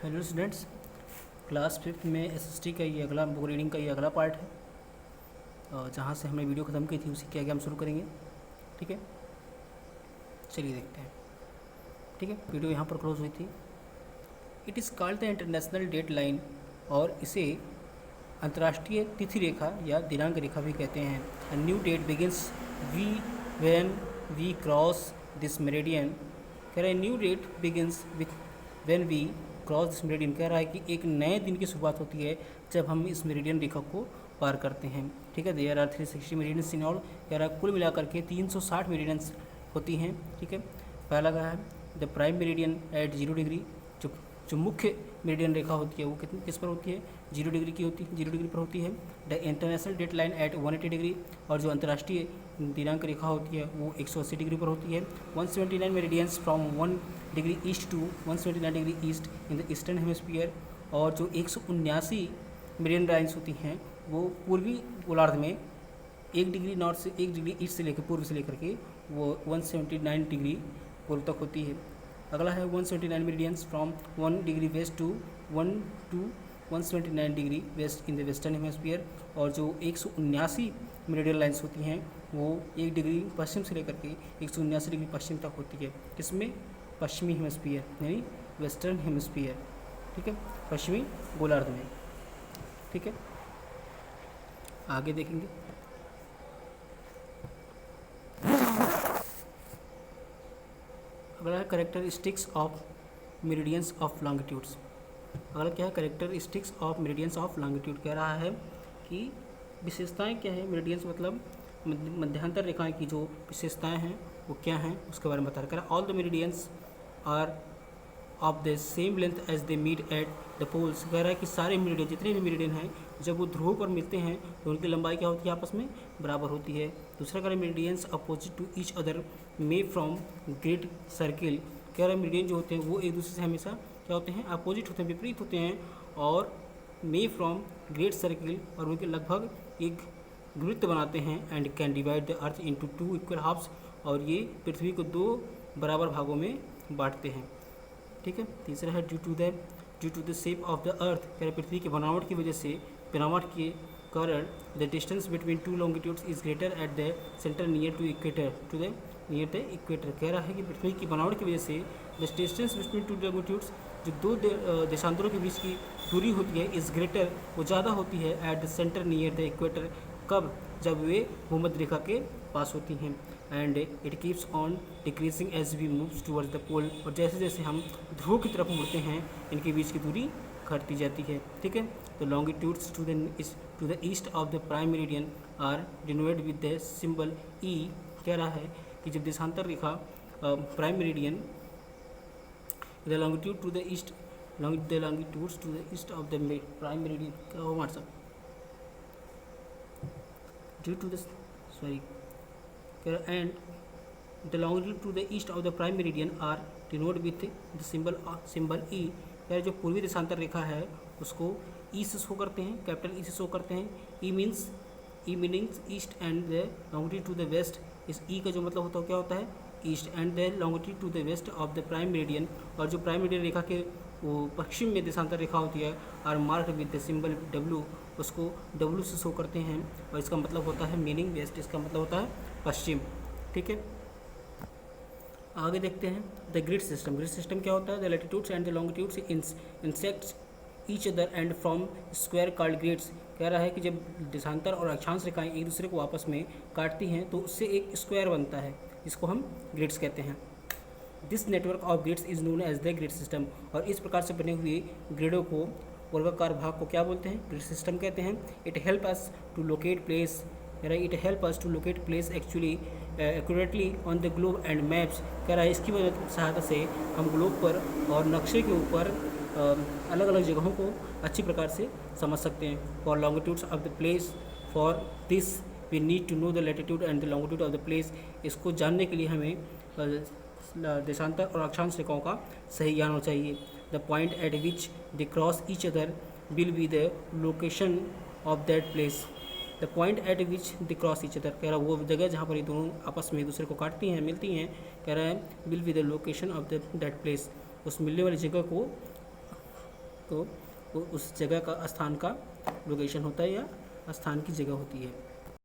Hello students, class fifth में SST का ये अगला बुक रीडिंग का ये अगला पार्ट है। जहाँ से हमने वीडियो ख़त्म की थी उसी के आगे हम शुरू करेंगे। ठीक है, चलिए देखते हैं। ठीक है, वीडियो यहाँ पर क्लोज हुई थी। It is called the international date line, और इसे अंतर्राष्ट्रीय तिथि रेखा या दिनांक रेखा भी कहते हैं। A new date begins we when we cross this meridian. कह रहा है new date begins with when we cross this meridian. कह रहा है कि एक नए दिन की शुरुआत होती है जब हम इस मेरिडियन रेखा को पार करते हैं। ठीक है, there are 360 meridians in all. कह रहा है कुल मिलाकर के 360 मेरिडियंस होती हैं। ठीक है, पहला कहा है the prime meridian at 0 degree. जो मुख्य मेरिडियन रेखा होती है वो किस पर होती है? 0 डिग्री की होती है, 0 डिग्री पर होती है। The international date line at 180 degree, और जो अंतर्राष्ट्रीय दिनांक रेखा होती है वो 180 डिग्री पर होती है। 179 meridians from 1 degree east to 179 degree east in the eastern hemisphere. और जो 179 मेरिडियन लाइन्स होती हैं वो पूर्वी गोलार्ध में 1 डिग्री नॉर्थ से 1 डिग्री ईस्ट से लेकर पूर्व से लेकर के वो 179 डिग्री पूर्व तक होती है। अगला है 179 meridians from 1 degree west to 179 degree west in the western hemisphere. और जो 179 मेरिडियन लाइन्स होती हैं वो 1 डिग्री पश्चिम से लेकर के 179 डिग्री पश्चिम तक होती है। इसमें पश्चिमी हेमिस्फीयर यानी वेस्टर्न हेमिस्फीयर। ठीक है, पश्चिमी गोलार्ध में। ठीक है, आगे देखेंगे। अगला है characteristics of meridians of longitudes. अगला क्या है? Characteristics of meridians of longitude. कह रहा है कि विशेषताएं क्या है मेरिडियंस, मतलब मध्यांतर रेखाएं की जो विशेषताएं हैं वो क्या हैं उसके बारे में बता रहा है। All the meridians are of the same length as they meet at the poles. कह रहा है कि सारे मेरिडियन, जितने भी मेरिडियन हैं, जब वो ध्रुव पर मिलते हैं तो उनकी लंबाई क्या होती है? आपस में बराबर होती है। दूसरा कह रहा है meridians opposite to each other may from great circle. कह रहा है मेरिडियन जो होते हैं वो एक दूसरे से हमेशा क्या होते हैं? अपोजिट होते हैं, विपरीत होते हैं। और मे फ्रॉम ग्रेट सर्किल, और उनके लगभग एक वृत्त बनाते हैं। And can divide the earth into 2 equal halves, और ये पृथ्वी को 2 बराबर भागों में बांटते हैं। ठीक है, तीसरा है due to the shape of the earth. कह रहे पृथ्वी की बनावट की वजह से, बनावट के कारण the distance between 2 longitudes is greater at the centre near to equator near the equator. कह रहा है कि पृथ्वी की बनावट की वजह से द डिस्टेंस बिटवीन 2 लॉन्गिट्यूड्स, जो 2 देशांतरों के बीच की दूरी होती है, इज ग्रेटर, वो ज़्यादा होती है at the centre near the equator. कब? जब वे भूमध्य रेखा के पास होती हैं। And it keeps on decreasing as we moves towards the pole, और जैसे जैसे हम ध्रुव की तरफ मुड़ते हैं इनके बीच की दूरी घटती जाती है। ठीक है, तो longitudes to the east of the prime meridian are denoted with the symbol E. कह रहा है कि जब देशांतर रेखा prime meridian the longitude to the east the longitudes to the east of the prime meridian क्या हो हमारे साथ due to the sorry and the longitude to the east of the prime meridian are denoted with the symbol E। यार जो पूर्वी देशांतर रेखा है उसको ई से शो करते हैं, कैपिटल ई से शो करते हैं। E meanings east, and the longitude to the west. इस ई का जो मतलब होता है क्या होता है? East. And the longitude to the west of the prime meridian, और जो प्राइम मेरिडियन रेखा के वो पश्चिम में देशांतर रेखा होती है, are marked with the symbol W, उसको डब्ल्यू से शो करते हैं। और इसका मतलब होता है मीनिंग वेस्ट, इसका मतलब होता है पश्चिम। ठीक है, आगे देखते हैं the grid system. Grid system क्या होता है? The latitudes and the longitudes insects each other and from square called grids. कह रहा है कि जब देशांतर और अक्षांश रेखाएं एक दूसरे को आपस में काटती हैं तो उससे एक स्क्वायर बनता है, जिसको हम ग्रिड्स कहते हैं। This network of grids is known as the grid system. और इस प्रकार से बने हुए ग्रिडों को, वर्गाकार भाग को क्या बोलते हैं? ग्रिड सिस्टम कहते हैं। It help us to locate place, it help us to locate place actually accurately on the globe and maps. कह रहा है इसकी सहायता से हम ग्लोब पर और नक्शे के ऊपर अलग अलग जगहों को अच्छी प्रकार से समझ सकते हैं। For longitudes of the place, for this we need to know the latitude and the longitude of the place. इसको जानने के लिए हमें देशांतर और अक्षांश रेखाओं का सही ज्ञान होना चाहिए। The point eight which they cross each other will be the location of that place. The point eight which the cross each other, कह रहा है वो जगह जहाँ पर ये दोनों आपस में एक दूसरे को काटती हैं, मिलती हैं, कह रहा है will be the location of that place, उस मिलने वाली जगह को तो वो उस जगह का स्थान का लोकेशन होता है या स्थान की जगह होती है।